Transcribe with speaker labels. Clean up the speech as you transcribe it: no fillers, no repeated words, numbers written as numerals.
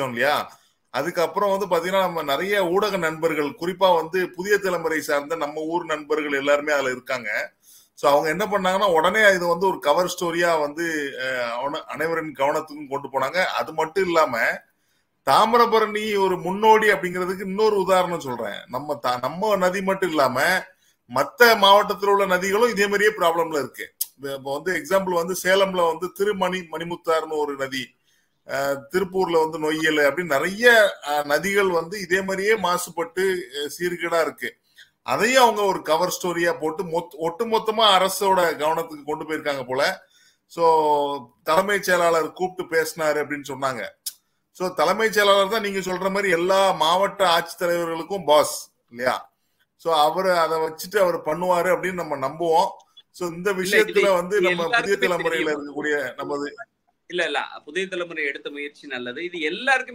Speaker 1: இல்லையா? அதுக்கப்புறம் வந்து பாத்தீங்கன்னா நம்ம நிறைய ஊடக நண்பர்கள், குறிப்பா வந்து புதிய தலைமுறை சார்ந்த நம்ம ஊர் நண்பர்கள் எல்லாருமே அதுல இருக்காங்க. சோ அவங்க என்ன பண்ணாங்கன்னா உடனே இது வந்து ஒரு கவர் ஸ்டோரியா வந்து அனைவரின் கவனத்துக்கும் கொண்டு போனாங்க. அது மட்டும் இல்லாம தாமிரபரணி ஒரு முன்னோடி அப்படிங்கிறதுக்கு இன்னொரு உதாரணம் சொல்றேன். நம்ம நதி மட்டும் இல்லாம மத்த மாவட்டத்தில் உள்ள நதிகளும் இதே மாதிரியே ப்ராப்ளம்ல இருக்கு. இப்போ வந்து எக்ஸாம்பிள் வந்து சேலம்ல வந்து மணிமுத்தார்னு ஒரு நதி, திருப்பூர்ல வந்து நொய்யல் அப்படின்னு நிறைய நதிகள் வந்து இதே மாதிரியே மாசுபட்டு சீர்கேடா இருக்கு. அதையும் அவங்க ஒரு கவர் ஸ்டோரியா போட்டு ஒட்டுமொத்தமா அரசோட கவனத்துக்கு கொண்டு போயிருக்காங்க போல. சோ தலைமைச் செயலாளர் கூப்பிட்டு பேசினாரு அப்படின்னு சொன்னாங்க. சோ தலைமைச் செயலாளர் தான் நீங்க சொல்ற மாதிரி எல்லா மாவட்ட ஆட்சித்தலைவர்களுக்கும் பாஸ் இல்லையா? சோ அவரு அதை வச்சுட்டு அவர் பண்ணுவாரு அப்படின்னு நம்ம நம்புவோம். சோ இந்த விஷயத்துல வந்து நம்ம புதிய தலைமுறையில இருக்கக்கூடிய நமது
Speaker 2: இல்ல புதிய தலைமுறை எடுத்த முயற்சி நல்லது. இது எல்லாருக்குமே